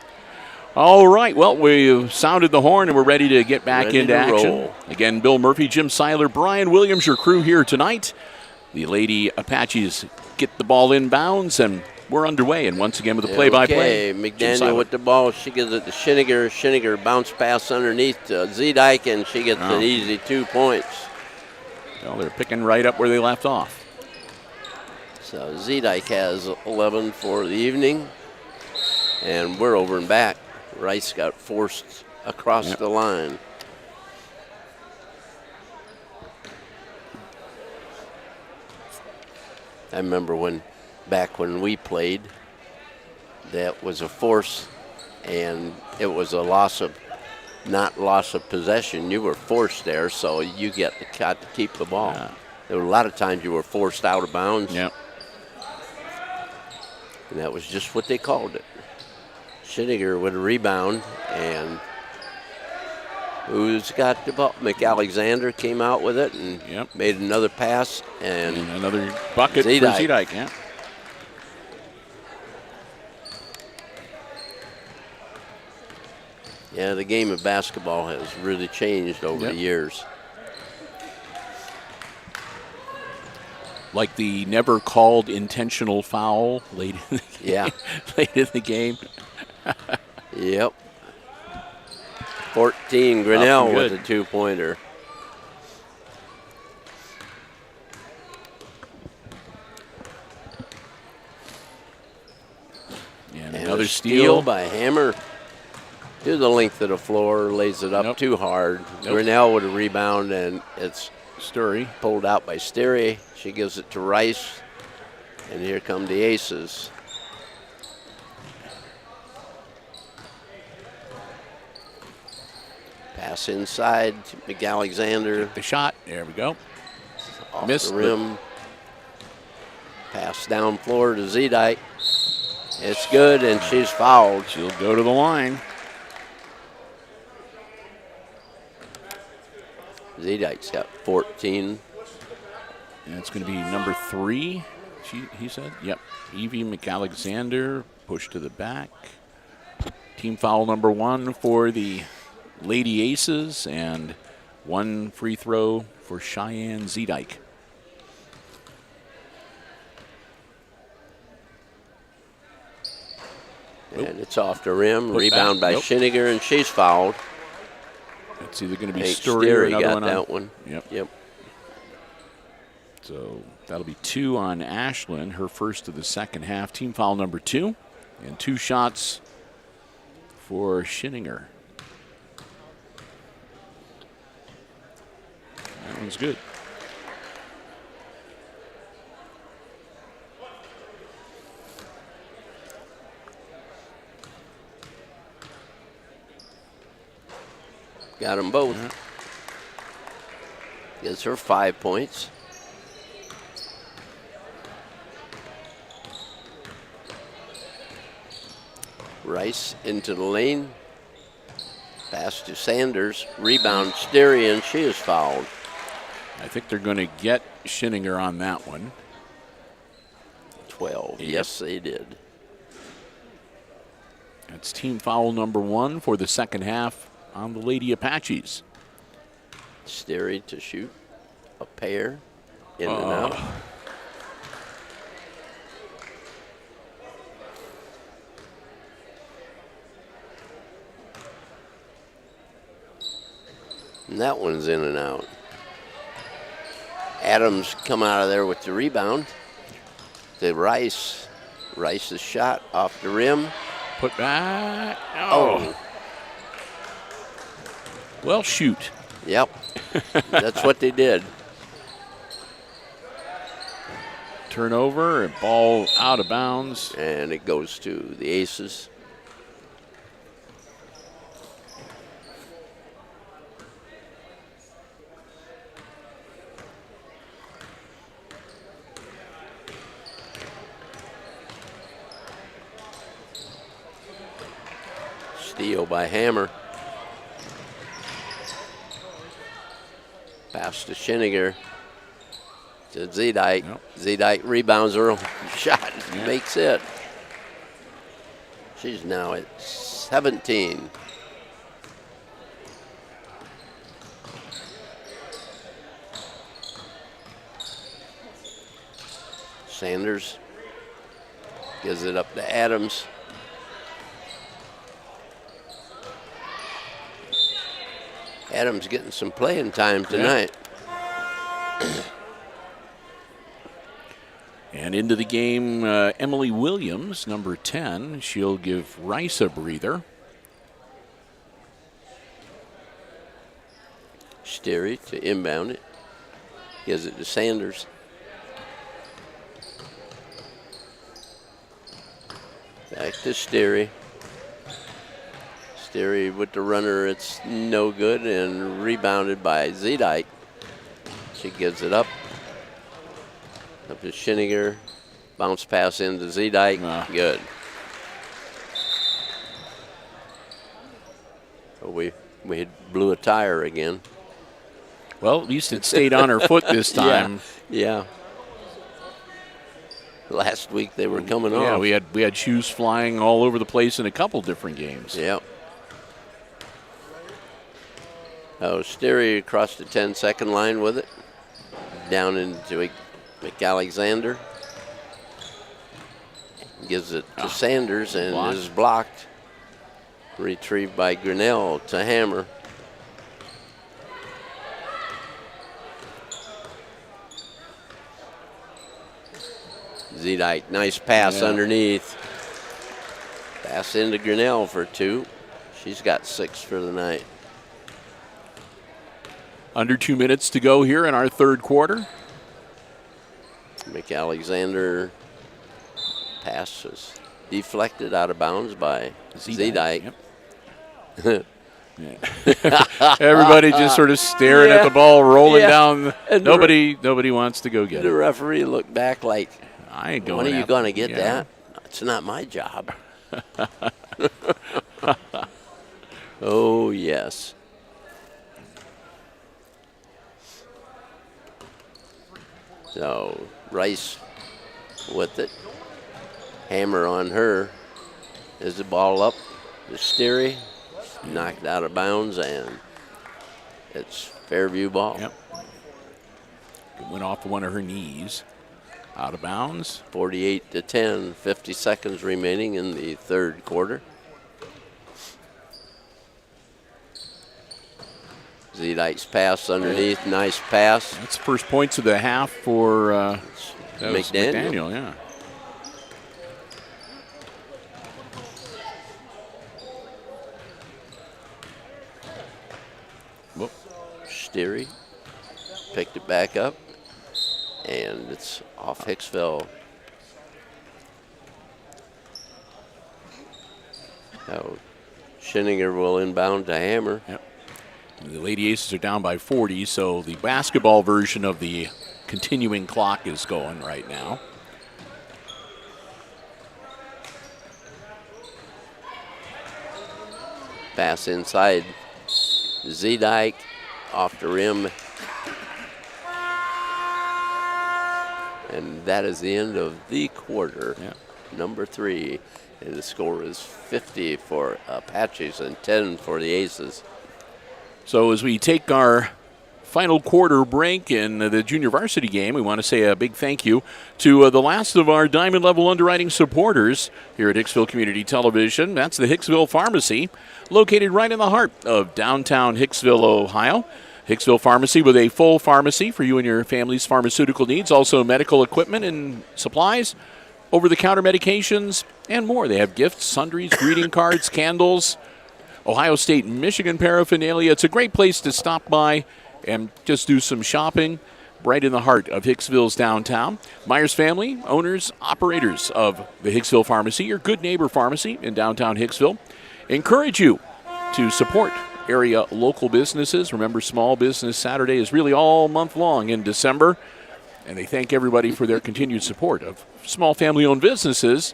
All right, well, we've sounded the horn and we're ready to get back into action. Roll. Again, Bill Murphy, Jim Seiler, Brian Williams, your crew here tonight. The Lady Apaches get the ball inbounds, and we're underway. And once again with the play-by-play. Okay, McDaniel with the ball. She gives it to Schiniger. Schiniger bounce pass underneath Zedike, and she gets an easy 2 points. Well, they're picking right up where they left off. So Zedike has 11 for the evening, and we're over and back. Rice got forced across the line. I remember back when we played, that was a force, and it was a loss of possession. You were forced there, so you got to keep the ball. Yeah. There were a lot of times you were forced out of bounds. Yep. And that was just what they called it. Schiniger with a rebound, and who's got the ball? McAlexander came out with it and made another pass. And another bucket for Zedike. Yeah. Yeah, the game of basketball has really changed over the years. Like the never called intentional foul late in the game. Late in the game. Yep. 14, Grinnell with a 2-pointer. Another steal by Hammer. To the length of the floor, lays it up too hard. Grinnell with a rebound, and it's Sturry pulled out by Sterry. She gives it to Rice, and here come the aces. Pass inside to McAlexander. the shot. There we go. Off Missed the rim. Pass down floor to Zedike. It's good, and she's fouled. She'll go to the line. Zedike's got 14. And it's going to be number 3, he said. Yep. Evie McAlexander, push to the back. Team foul number 1 for the Lady Aces, and 1 free throw for Cheyenne Zedike. And it's off the rim. Put Rebound back. by Schiniger, and she's fouled. It's either going to be Nate Sturry or Sterry another got one. that one. Yep. So that'll be 2 on Ashlyn, her first of the second half. Team foul number 2, and 2 shots for Schiniger. That one's good. Got them both. Gives her 5 points. Rice into the lane. Pass to Sanders. Rebound Sterry, and she is fouled. I think they're going to get Schiniger on that one. 12. Yes, they did. That's team foul number 1 for the second half on the Lady Apaches. Sterry to shoot a pair. In and out. And that one's in and out. Adams come out of there with the rebound. To Rice. Rice's shot off the rim. Put back. Oh. Well, shoot. Yep. That's what they did. Turnover and ball out of bounds. And it goes to the Aces. Steal by Hammer. Pass to Schiniger. To Zedike. Yep. Zedike rebounds her own shot. Yep. Makes it. She's now at 17. Sanders gives it up to Adams. Adams getting some playing time tonight. And into the game, Emily Williams, number 10. She'll give Rice a breather. Sterry to inbound it. Gives it to Sanders. Back to Sterry. Sterry with the runner, it's no good, and rebounded by Zedike. She gives it up. Up to Schiniger. Bounce pass into Zedike. Good. So we blew a tire again. Well, at least it stayed on her foot this time. Yeah. Last week they were coming off. Yeah, we had shoes flying all over the place in a couple different games. Yep. Oh, Sterry across the 10-second line with it. Down into McAlexander. Gives it to Sanders and blocked. is blocked. Retrieved by Grinnell to Hammer. Zedike, nice pass underneath. Pass into Grinnell for 2. She's got 6 for the night. Under 2 minutes to go here in our third quarter. McAlexander pass was deflected out of bounds by Z-Dyke. Yep. Everybody just sort of staring at the ball rolling down. And nobody wants to go get it. The referee looked back like, I ain't going. When are you going to get that? It's not my job. Oh, yes. So Rice with it. Hammer on her. Is the ball up? The Steery knocked out of bounds, and it's Fairview ball. Yep. It went off one of her knees. Out of bounds. 48-10, 50 seconds remaining in the third quarter. Z-Dyke's pass underneath, nice pass. That's the first points of the half for McDaniel. Yeah. Whoop. Steery picked it back up, and it's off Hicksville. Now, Schinninger will inbound to Hammer. Yep. The Lady Aces are down by 40, so the basketball version of the continuing clock is going right now. Pass inside. Z-Dyke off the rim. And that is the end of the quarter. Yeah. Number 3. And the score is 50 for Apaches and 10 for the Aces. So as we take our final quarter break in the junior varsity game, we want to say a big thank you to the last of our diamond level underwriting supporters here at Hicksville Community Television. That's the Hicksville Pharmacy, located right in the heart of downtown Hicksville, Ohio. Hicksville Pharmacy with a full pharmacy for you and your family's pharmaceutical needs, also medical equipment and supplies, over-the-counter medications, and more. They have gifts, sundries, greeting cards, candles, Ohio State, Michigan paraphernalia. It's a great place to stop by and just do some shopping right in the heart of Hicksville's downtown. Myers family, owners, operators of the Hicksville Pharmacy, your good neighbor pharmacy in downtown Hicksville, encourage you to support area local businesses. Remember, Small Business Saturday is really all month long in December, and they thank everybody for their continued support of small family-owned businesses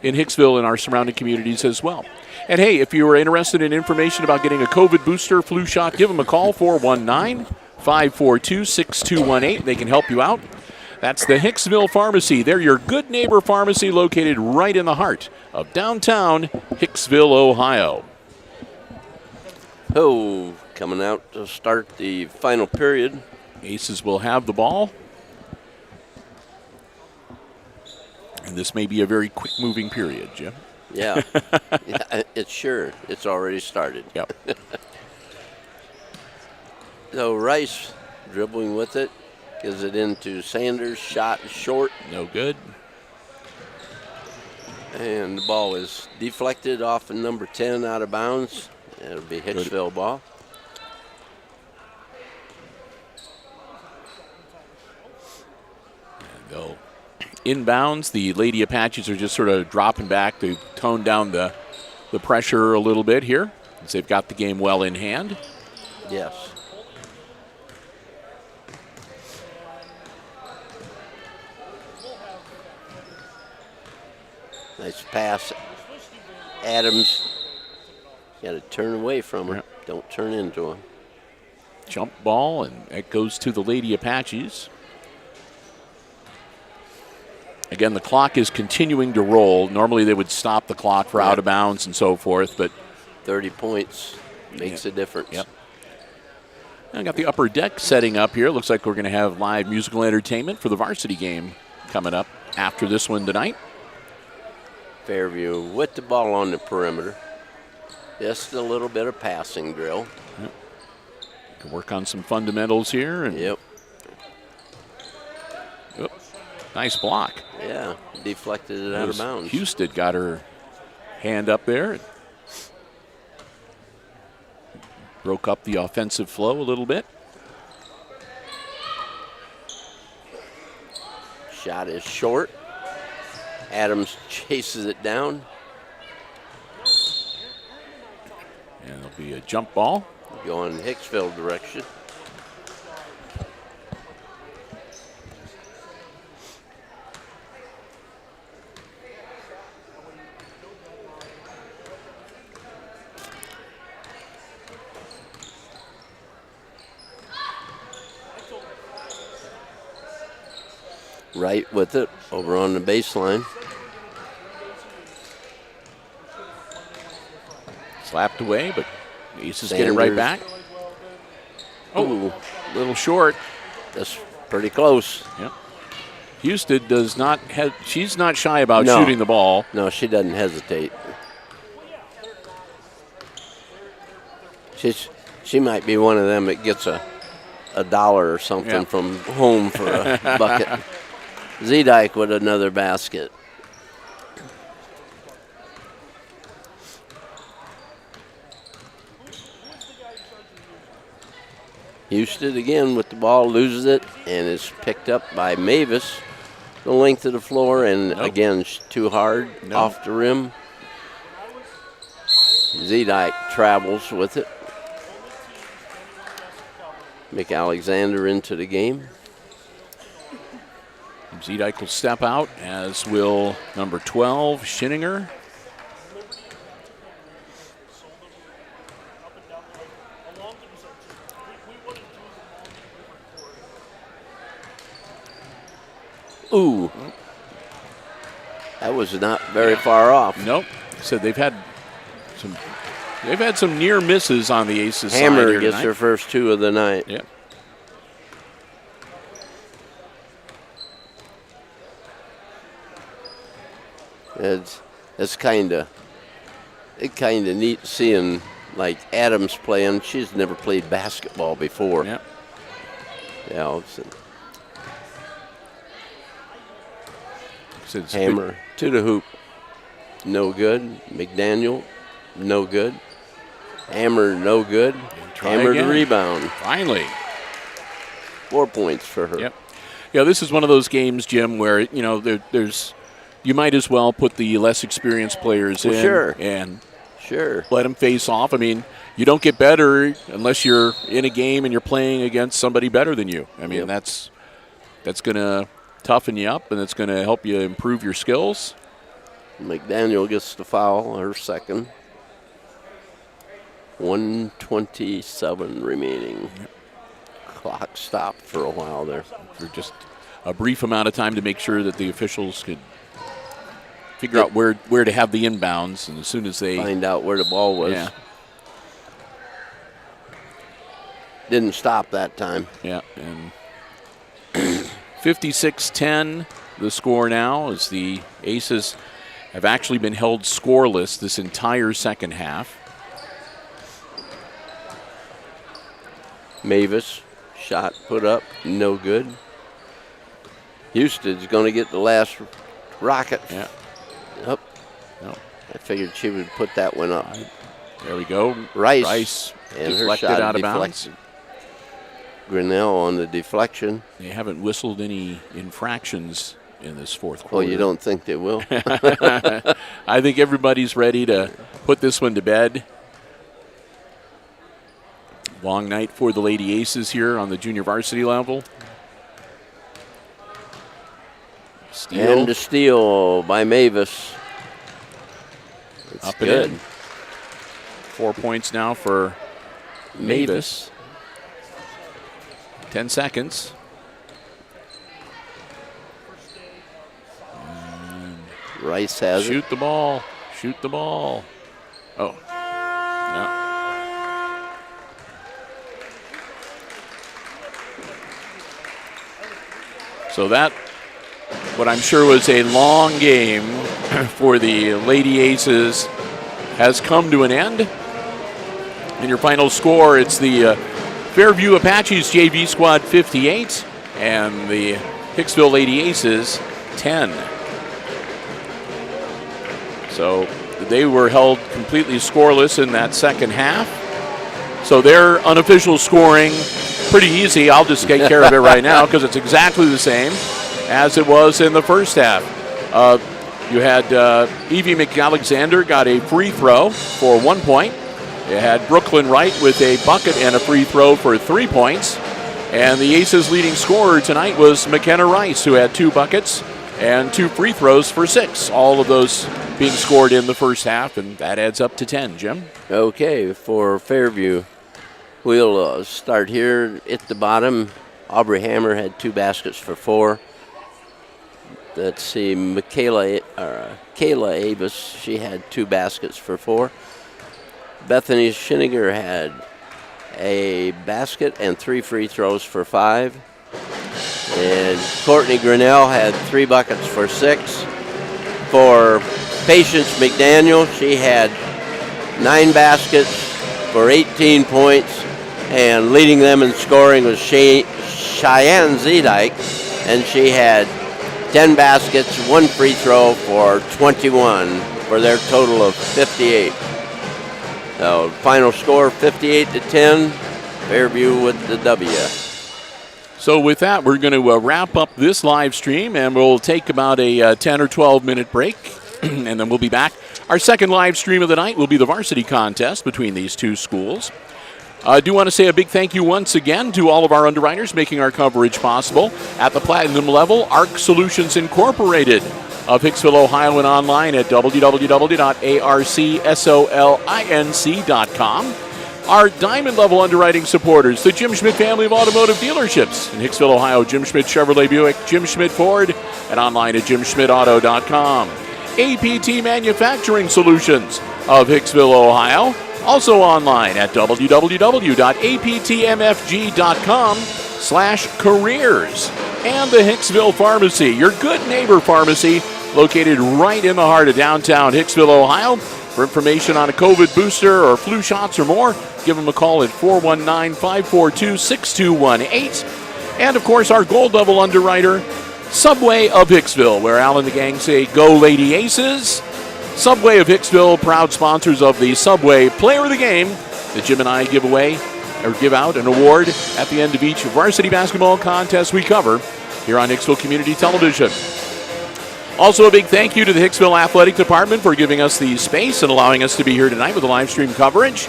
in Hicksville and our surrounding communities as well. And hey, if you are interested in information about getting a COVID booster flu shot, give them a call, 419-542-6218. They can help you out. That's the Hicksville Pharmacy. They're your good neighbor pharmacy located right in the heart of downtown Hicksville, Ohio. Oh, coming out to start the final period. Aces will have the ball. And this may be a very quick-moving period, Jim. Yeah, it's already started. Yep. So Rice dribbling with it, gives it into Sanders, shot short. No good. And the ball is deflected off of number 10 out of bounds. It'll be Hicksville ball. And they'll inbounds. The Lady Apaches are just sort of dropping back to tone down the pressure a little bit here, as they've got the game well in hand. Yes. Nice pass. Adams got to turn away from her. Yep. Don't turn into him. Jump ball, and it goes to the Lady Apaches. Again, the clock is continuing to roll. Normally they would stop the clock for out of bounds and so forth, but 30 points makes a difference. Yep. I got the upper deck setting up here. Looks like we're going to have live musical entertainment for the varsity game coming up after this one tonight. Fairview with the ball on the perimeter. Just a little bit of passing drill. Yep. Can work on some fundamentals here. And yep. Nice block. Yeah, deflected it out of bounds. Houston got her hand up there. Broke up the offensive flow a little bit. Shot is short. Adams chases it down. And it'll be a jump ball. Going Hicksville direction. Right with it, over on the baseline. Slapped away, but Aces get it right back. Oh, a little short. That's pretty close. Yep. Houston does not have, she's not shy about shooting the ball. No, she doesn't hesitate. She might be one of them that gets a dollar or something from home for a bucket. Zedike with another basket. Houston again with the ball, loses it, and is picked up by Mavis. The length of the floor, and again, too hard, off the rim. Zedike travels with it. Mick Alexander into the game. Zedike will step out, as will number 12, Schinninger. Ooh. That was not very far off. Nope. So they've had some near misses on the Aces side Hammer here gets tonight. her first two of the night. Yep. It's kind of neat seeing like Adams playing. She's never played basketball before. Yep. Yeah. It's Hammer to the hoop. No good. McDaniel, no good. Hammer, no good. Hammer to rebound. Finally. 4 points for her. Yep. Yeah, this is one of those games, Jim, where there's you might as well put the less experienced players in and let them face off. I mean, you don't get better unless you're in a game and you're playing against somebody better than you. I mean, that's going to toughen you up, and it's going to help you improve your skills. McDaniel gets the foul, her second. 1:27 remaining. Yep. Clock stopped for a while there. For just a brief amount of time to make sure that the officials could figure out where to have the inbounds, and as soon as they find out where the ball was. Yeah. Didn't stop that time. Yeah, and 56-10 the score now, as the Aces have actually been held scoreless this entire second half. Mavis, shot put up, no good. Houston's going to get the last rocket. Yeah. Up. No. I figured she would put that one up. There we go. Rice and her deflected shot out of bounds. Grinnell on the deflection. They haven't whistled any infractions in this fourth quarter. Well, you don't think they will? I think everybody's ready to put this one to bed. Long night for the Lady Aces here on the junior varsity level. Steal. And a steal by Mavis. It's Up good. and in. 4 points now for Mavis. 10 seconds. Rice has Shoot the ball. Shoot the ball. Oh. No. So that, what I'm sure was a long game for the Lady Aces, has come to an end. In your final score, it's the Fairview Apaches JV squad 58 and the Hicksville Lady Aces 10. So they were held completely scoreless in that second half. So their unofficial scoring, pretty easy. I'll just take care of it right now because it's exactly the same as it was in the first half. You had Evie McAlexander got a free throw for 1 point. You had Brooklyn Wright with a bucket and a free throw for 3 points. And the Aces' leading scorer tonight was McKenna Rice, who had 2 buckets and 2 free throws for 6. All of those being scored in the first half, and that adds up to 10, Jim. Okay, for Fairview, we'll start here at the bottom. Aubrey Hammer had 2 baskets for 4. Let's see, Kayla Avis, she had 2 baskets for 4. Bethany Schiniger had a basket and 3 free throws for 5. And Courtney Grinnell had 3 buckets for 6. For Patience McDaniel, she had 9 baskets for 18 points. And leading them in scoring was Cheyenne Zedike, and she had 10 baskets, 1 free throw for 21 for their total of 58. So final score 58-10, Fairview with the W. So with that, we're going to wrap up this live stream, and we'll take about a 10 or 12 minute break, and then we'll be back. Our second live stream of the night will be the varsity contest between these 2 schools. I do want to say a big thank you once again to all of our underwriters making our coverage possible. At the platinum level, ARC Solutions Incorporated of Hicksville, Ohio, and online at www.arcsolinc.com. Our diamond level underwriting supporters, the Jim Schmidt family of automotive dealerships in Hicksville, Ohio, Jim Schmidt Chevrolet Buick, Jim Schmidt Ford, and online at jimschmidtauto.com. APT Manufacturing Solutions of Hicksville, Ohio. Also online at www.aptmfg.com/careers. And the Hicksville Pharmacy, your good neighbor pharmacy, located right in the heart of downtown Hicksville, Ohio. For information on a COVID booster or flu shots or more, give them a call at 419-542-6218. And, of course, our gold level underwriter, Subway of Hicksville, where Al and the gang say, "Go Lady Aces." Subway of Hicksville, proud sponsors of the Subway Player of the Game, that Jim and I give out an award at the end of each varsity basketball contest we cover here on Hicksville Community Television. Also, a big thank you to the Hicksville Athletic Department for giving us the space and allowing us to be here tonight with the live stream coverage.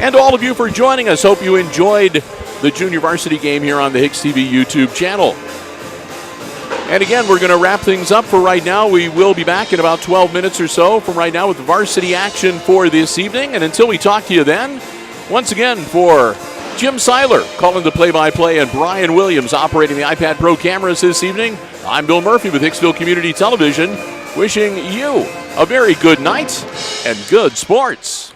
And to all of you for joining us. Hope you enjoyed the junior varsity game here on the HIX-TV YouTube channel. And again, we're going to wrap things up for right now. We will be back in about 12 minutes or so from right now with the varsity action for this evening. And until we talk to you then, once again for Jim Seiler calling the play-by-play and Brian Williams operating the iPad Pro cameras this evening, I'm Bill Murphy with Hicksville Community Television, wishing you a very good night and good sports.